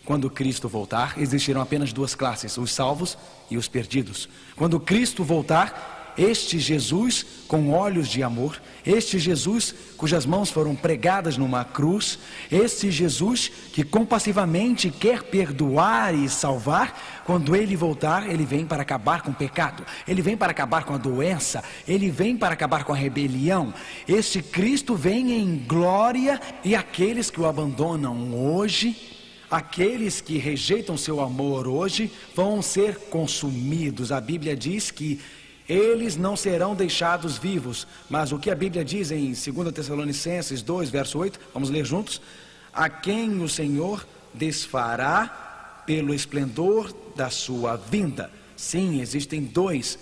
Quando Cristo voltar, existirão apenas duas classes, os salvos e os perdidos. Quando Cristo voltar, este Jesus com olhos de amor, este Jesus cujas mãos foram pregadas numa cruz, este Jesus que compassivamente quer perdoar e salvar, quando Ele voltar, Ele vem para acabar com o pecado, Ele vem para acabar com a doença, Ele vem para acabar com a rebelião. Este Cristo vem em glória, e aqueles que o abandonam hoje, aqueles que rejeitam seu amor hoje, vão ser consumidos. A Bíblia diz que eles não serão deixados vivos. Mas o que a Bíblia diz em 2 Tessalonicenses 2, verso 8, vamos ler juntos: a quem o Senhor desfará pelo esplendor da sua vinda. Sim, existem dois,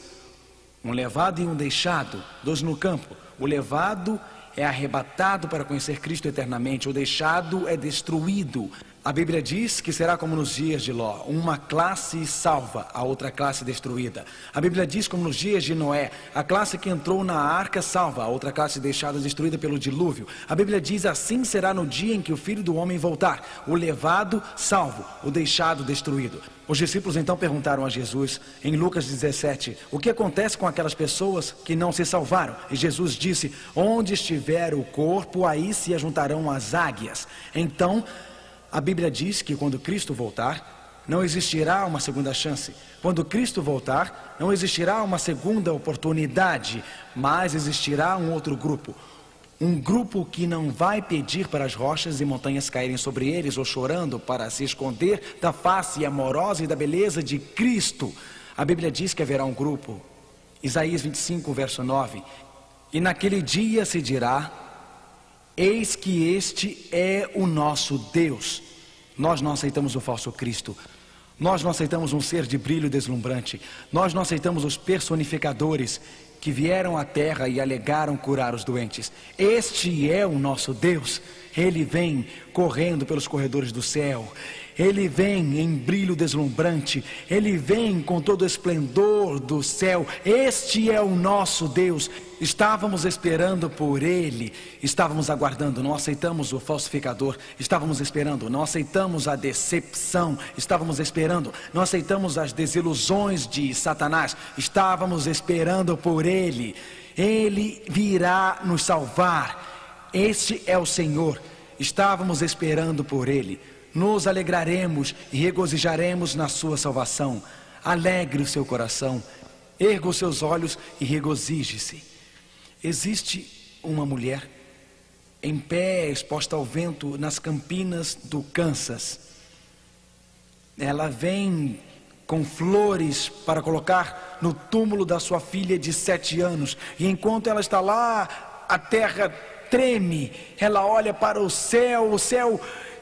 um levado e um deixado, dois no campo. O levado é arrebatado para conhecer Cristo eternamente, o deixado é destruído. A Bíblia diz que será como nos dias de Ló, uma classe salva, a outra classe destruída. A Bíblia diz como nos dias de Noé, a classe que entrou na arca salva, a outra classe deixada destruída pelo dilúvio. A Bíblia diz: assim será no dia em que o Filho do Homem voltar, o levado salvo, o deixado destruído. Os discípulos então perguntaram a Jesus, em Lucas 17, o que acontece com aquelas pessoas que não se salvaram? E Jesus disse: onde estiver o corpo, aí se ajuntarão as águias. Então, a Bíblia diz que quando Cristo voltar, não existirá uma segunda chance. Quando Cristo voltar, não existirá uma segunda oportunidade, mas existirá um outro grupo. Um grupo que não vai pedir para as rochas e montanhas caírem sobre eles, ou chorando para se esconder da face amorosa e da beleza de Cristo. A Bíblia diz que haverá um grupo, Isaías 25, verso 9, e naquele dia se dirá: eis que este é o nosso Deus. Nós não aceitamos o falso Cristo. Nós não aceitamos um ser de brilho deslumbrante. Nós não aceitamos os personificadores que vieram à terra e alegaram curar os doentes. Este é o nosso Deus. Ele vem correndo pelos corredores do céu. Ele vem em brilho deslumbrante, Ele vem com todo o esplendor do céu. Este é o nosso Deus. Estávamos esperando por Ele, estávamos aguardando, não aceitamos o falsificador, estávamos esperando, não aceitamos a decepção, estávamos esperando, não aceitamos as desilusões de Satanás, estávamos esperando por Ele. Ele virá nos salvar. Este é o Senhor. Estávamos esperando por Ele. Nos alegraremos e regozijaremos na sua salvação. Alegre o seu coração, erga os seus olhos e regozije-se. Existe uma mulher em pé, exposta ao vento nas campinas do Kansas. Ela vem com flores para colocar no túmulo da sua filha de 7 anos. E enquanto ela está lá, a terra treme. Ela olha para o céu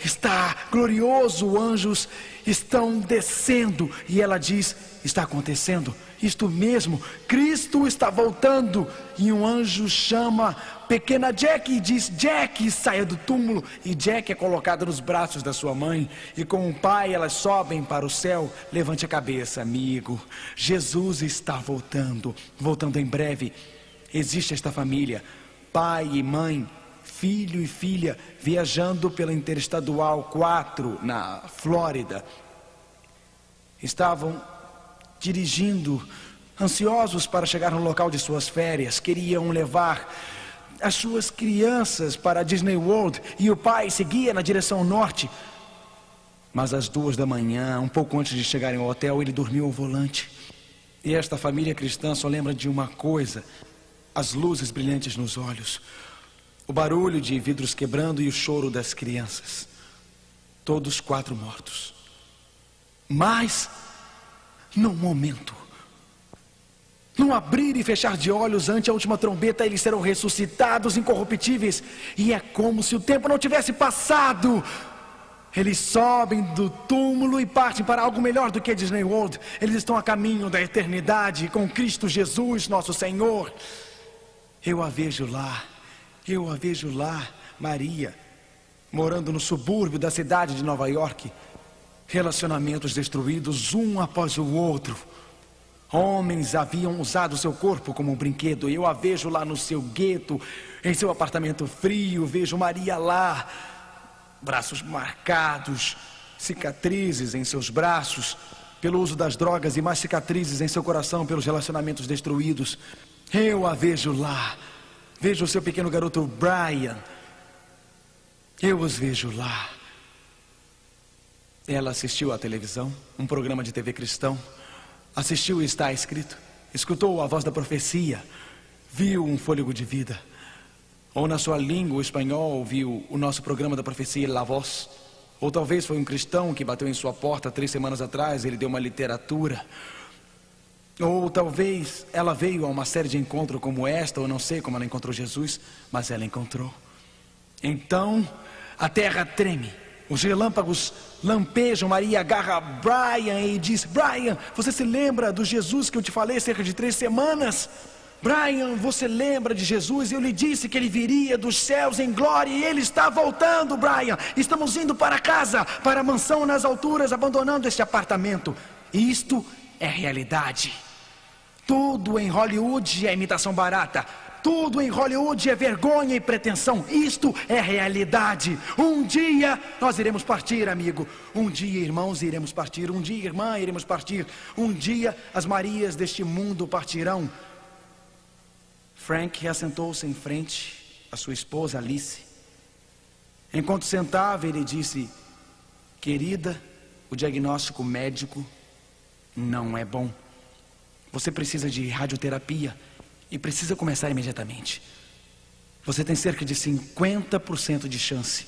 está glorioso, anjos estão descendo. E ela diz: está acontecendo isto mesmo, Cristo está voltando. E um anjo chama pequena Jack e diz: Jack, saia do túmulo. E Jack é colocada nos braços da sua mãe, e com o pai elas sobem para o céu. Levante a cabeça, amigo, Jesus está voltando em breve. Existe esta família, pai e mãe, filho e filha, viajando pela Interestadual 4 na Flórida. Estavam dirigindo, ansiosos para chegar no local de suas férias. Queriam levar as suas crianças para a Disney World, e o pai seguia na direção norte. Mas às 2 da manhã, um pouco antes de chegarem ao hotel, ele dormiu ao volante. E esta família cristã só lembra de uma coisa: as luzes brilhantes nos olhos, o barulho de vidros quebrando e o choro das crianças. Todos 4 mortos. Mas num momento, num abrir e fechar de olhos ante a última trombeta, eles serão ressuscitados incorruptíveis. E é como se o tempo não tivesse passado. Eles sobem do túmulo e partem para algo melhor do que a Disney World. Eles estão a caminho da eternidade com Cristo Jesus, nosso Senhor. Eu a vejo lá, Maria, morando no subúrbio da cidade de Nova York. Relacionamentos destruídos um após o outro. Homens haviam usado seu corpo como um brinquedo. Eu a vejo lá no seu gueto, em seu apartamento frio. Vejo Maria lá, braços marcados, cicatrizes em seus braços pelo uso das drogas, e mais cicatrizes em seu coração pelos relacionamentos destruídos. Eu a vejo lá. Vejo o seu pequeno garoto Brian. Eu os vejo lá. Ela assistiu à televisão, um programa de TV cristão. Assistiu e está escrito. Escutou a voz da profecia. Viu um fôlego de vida. Ou na sua língua, o espanhol, viu o nosso programa da profecia, La Voz. Ou talvez foi um cristão que bateu em sua porta 3 semanas atrás. Ele deu uma literatura. Ou talvez ela veio a uma série de encontros como esta. Ou não sei como ela encontrou Jesus, mas ela encontrou. Então a terra treme. Os relâmpagos lampejam. Maria agarra Brian e diz: Brian, você se lembra do Jesus que eu te falei cerca de 3 semanas? Brian, você lembra de Jesus? Eu lhe disse que ele viria dos céus em glória, e ele está voltando, Brian. Estamos indo para casa, para a mansão nas alturas, abandonando este apartamento. Isto é realidade. Tudo em Hollywood é imitação barata. Tudo em Hollywood é vergonha e pretensão. Isto é realidade. Um dia nós iremos partir, amigo. Um dia, irmãos, iremos partir. Um dia, irmã, iremos partir. Um dia as Marias deste mundo partirão. Frank assentou-se em frente à sua esposa Alice. Enquanto sentava, ele disse: querida, o diagnóstico médico não é bom. Você precisa de radioterapia. E precisa começar imediatamente. Você tem cerca de 50% de chance.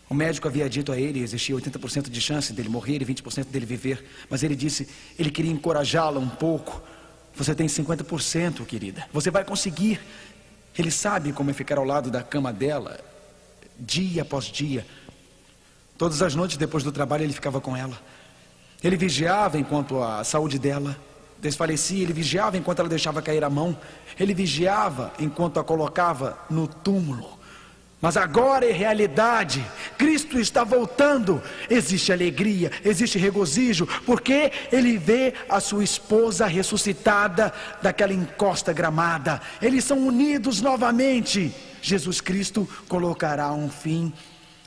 O médico havia dito a ele, existia 80% de chance dele morrer e 20% dele viver. Mas ele disse, ele queria encorajá-la um pouco. Você tem 50%, querida. Você vai conseguir. Ele sabe como é ficar ao lado da cama dela, dia após dia. Todas as noites depois do trabalho ele ficava com ela. Ele vigiava enquanto a saúde dela desfalecia. Ele vigiava enquanto ela deixava cair a mão. Ele vigiava enquanto a colocava no túmulo. Mas agora é realidade. Cristo está voltando. Existe alegria, existe regozijo, porque ele vê a sua esposa ressuscitada daquela encosta gramada. Eles são unidos novamente. Jesus Cristo colocará um fim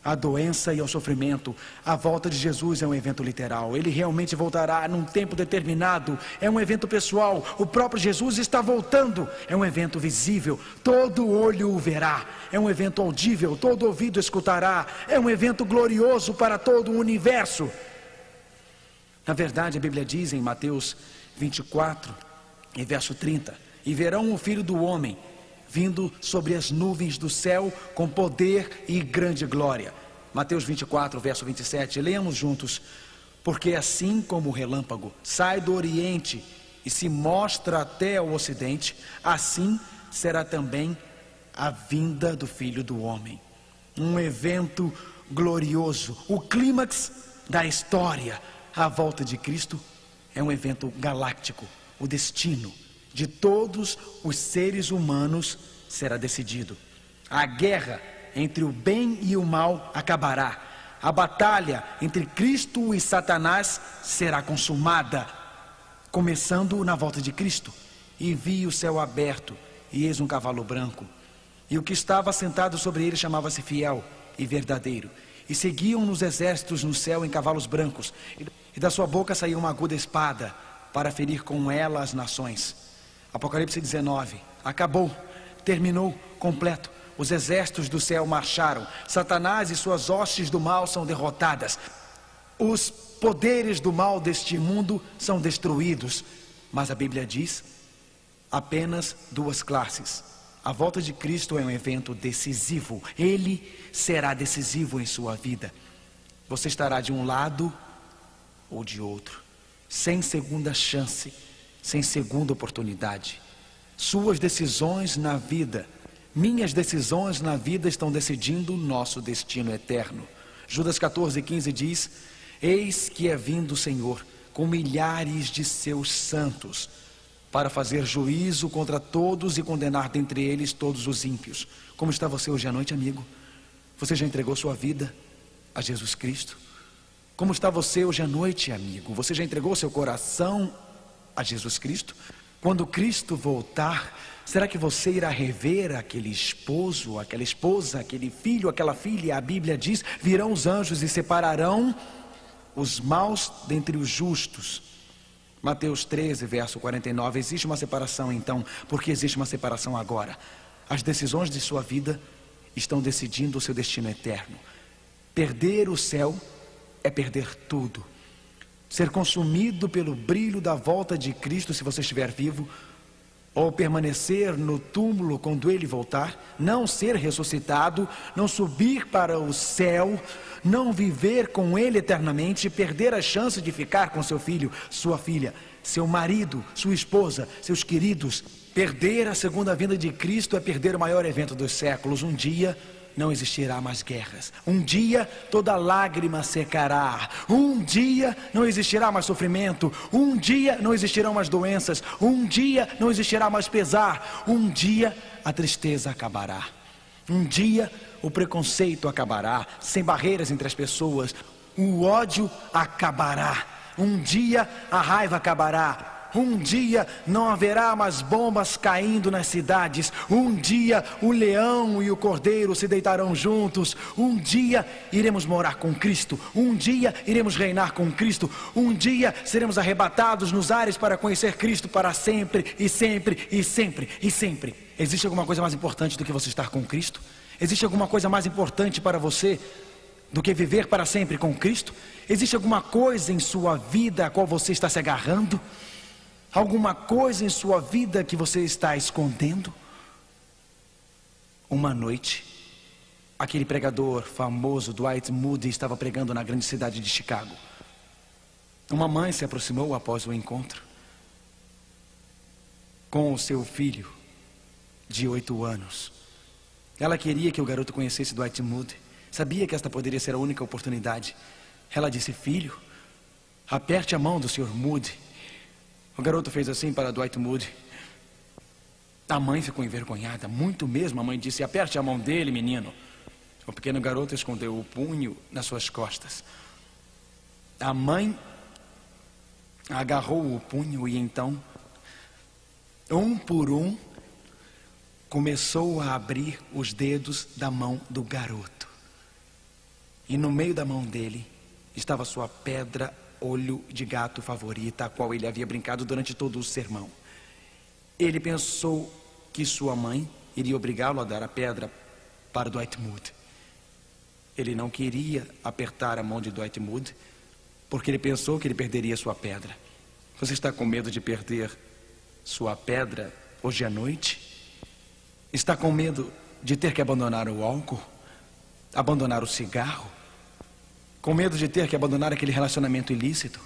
à doença e ao sofrimento. A volta de Jesus é um evento literal. Ele realmente voltará num tempo determinado. É um evento pessoal. O próprio Jesus está voltando. É um evento visível. Todo olho o verá. É um evento audível. Todo ouvido escutará. É um evento glorioso para todo o universo. Na verdade, a Bíblia diz em Mateus 24, em verso 30: e verão o Filho do Homem vindo sobre as nuvens do céu com poder e grande glória. Mateus 24, verso 27, leamos juntos. Porque assim como o relâmpago sai do oriente e se mostra até o ocidente, assim será também a vinda do Filho do Homem. Um evento glorioso, o clímax da história. A volta de Cristo é um evento galáctico. O destino de todos os seres humanos será decidido. A guerra entre o bem e o mal acabará. A batalha entre Cristo e Satanás será consumada, começando na volta de Cristo. E vi o céu aberto, e eis um cavalo branco, e o que estava sentado sobre ele chamava-se Fiel e Verdadeiro, e seguiam nos exércitos no céu em cavalos brancos, e da sua boca saía uma aguda espada para ferir com ela as nações. Apocalipse 19, acabou, terminou, completo. Os exércitos do céu marcharam. Satanás e suas hostes do mal são derrotadas. Os poderes do mal deste mundo são destruídos. Mas a Bíblia diz apenas duas classes. A volta de Cristo é um evento decisivo. Ele será decisivo em sua vida. Você estará de um lado ou de outro, sem segunda chance, sem segunda oportunidade. Suas decisões na vida, minhas decisões na vida estão decidindo o nosso destino eterno. Judas 14:15 diz: eis que é vindo o Senhor com milhares de seus santos, para fazer juízo contra todos e condenar dentre eles todos os ímpios. Como está você hoje à noite, amigo? Você já entregou sua vida a Jesus Cristo? Como está você hoje à noite, amigo? Você já entregou seu coração a Jesus Cristo? Quando Cristo voltar, será que você irá rever aquele esposo, aquela esposa, aquele filho, aquela filha? A Bíblia diz: virão os anjos e separarão os maus dentre os justos. Mateus 13, verso 49. Existe uma separação então, porque existe uma separação agora. As decisões de sua vida estão decidindo o seu destino eterno. Perder o céu é perder tudo. Ser consumido pelo brilho da volta de Cristo, se você estiver vivo, ou permanecer no túmulo quando Ele voltar, não ser ressuscitado, não subir para o céu, não viver com Ele eternamente, perder a chance de ficar com seu filho, sua filha, seu marido, sua esposa, seus queridos. Perder a segunda vinda de Cristo é perder o maior evento dos séculos. Um dia não existirá mais guerras. Um dia toda lágrima secará. Um dia não existirá mais sofrimento. Um dia não existirão mais doenças. Um dia não existirá mais pesar. Um dia a tristeza acabará. Um dia o preconceito acabará, sem barreiras entre as pessoas. O ódio acabará. Um dia a raiva acabará. Um dia não haverá mais bombas caindo nas cidades. Um dia o leão e o cordeiro se deitarão juntos. Um dia iremos morar com Cristo. Um dia iremos reinar com Cristo. Um dia seremos arrebatados nos ares para conhecer Cristo para sempre e sempre e sempre e sempre. Existe alguma coisa mais importante do que você estar com Cristo? Existe alguma coisa mais importante para você do que viver para sempre com Cristo? Existe alguma coisa em sua vida a qual você está se agarrando? Alguma coisa em sua vida que você está escondendo? Uma noite, aquele pregador famoso, Dwight Moody, estava pregando na grande cidade de Chicago. Uma mãe se aproximou após o encontro com o seu filho de 8 anos. Ela queria que o garoto conhecesse Dwight Moody. Sabia que esta poderia ser a única oportunidade. Ela disse: filho, aperte a mão do Sr. Moody. O garoto fez assim para Dwight Moody. A mãe ficou envergonhada, muito mesmo. A mãe disse: aperte a mão dele, menino. O pequeno garoto escondeu o punho nas suas costas. A mãe agarrou o punho e então, um por um, começou a abrir os dedos da mão do garoto. E no meio da mão dele estava sua pedra olho de gato favorita, a qual ele havia brincado durante todo o sermão. Ele pensou que sua mãe iria obrigá-lo a dar a pedra para Dwight Moody. Ele não queria apertar a mão de Dwight Moody, porque ele pensou que ele perderia sua pedra. Você está com medo de perder sua pedra hoje à noite? Está com medo de ter que abandonar o álcool? Abandonar o cigarro? Com medo de ter que abandonar aquele relacionamento ilícito?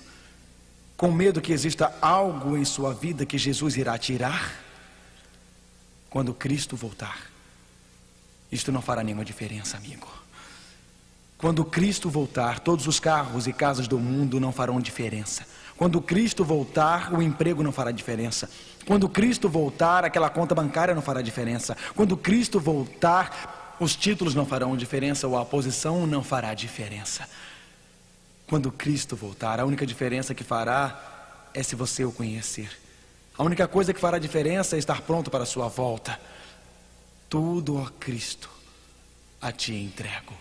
Com medo que exista algo em sua vida que Jesus irá tirar? Quando Cristo voltar, isto não fará nenhuma diferença, amigo. Quando Cristo voltar, todos os carros e casas do mundo não farão diferença. Quando Cristo voltar, o emprego não fará diferença. Quando Cristo voltar, aquela conta bancária não fará diferença. Quando Cristo voltar, os títulos não farão diferença, ou a posição não fará diferença. Quando Cristo voltar, a única diferença que fará é se você o conhecer. A única coisa que fará diferença é estar pronto para a sua volta. Tudo, ó Cristo, a ti entrego.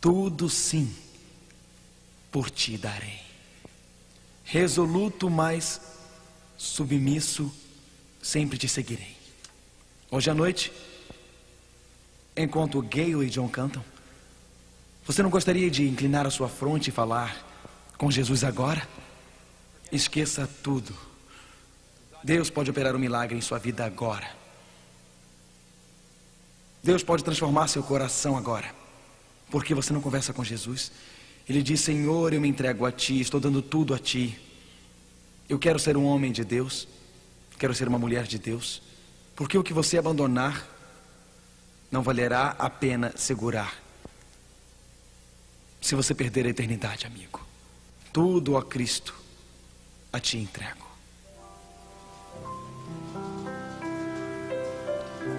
Tudo sim, por ti darei. Resoluto, mas submisso, sempre te seguirei. Hoje à noite, enquanto Gayle e John cantam, você não gostaria de inclinar a sua fronte e falar com Jesus agora? Esqueça tudo. Deus pode operar um milagre em sua vida agora. Deus pode transformar seu coração agora. Porque você não conversa com Jesus? Ele diz: Senhor, eu me entrego a ti, estou dando tudo a ti. Eu quero ser um homem de Deus, quero ser uma mulher de Deus. Porque o que você abandonar não valerá a pena segurar, se você perder a eternidade, amigo. Tudo, ó Cristo, a ti entrego.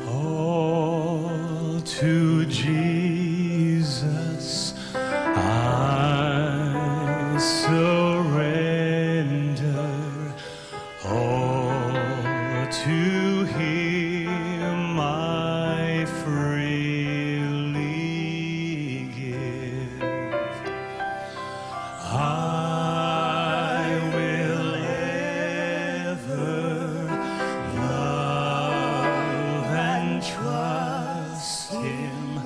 All to Jesus I surrender. All to Him I freely give. I will ever love and trust Him,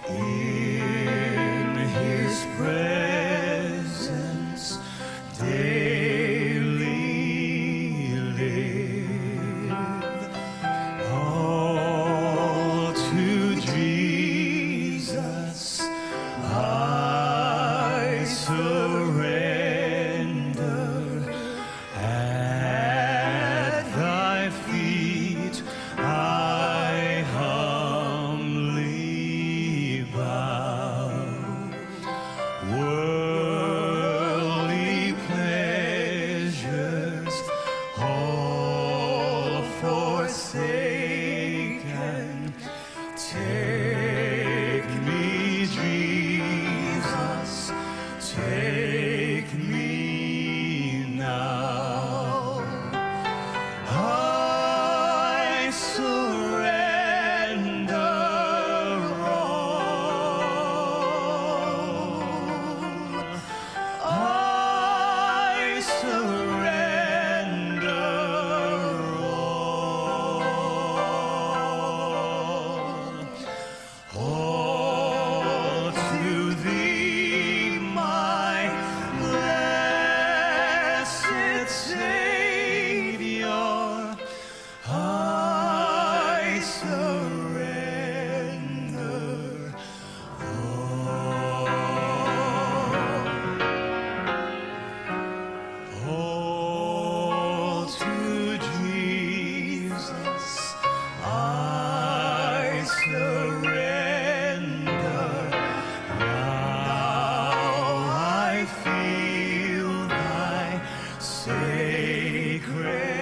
in His presence daily live. All to Jesus I surrender. At thy feet I humbly bow. Worldly pleasures all forsaken, take me, Jesus, take me now. I surrender all. I surrender all. All to Thee, my blessed Savior, I surrender all. All to Jesus I surrender. Now I feel Thy sacred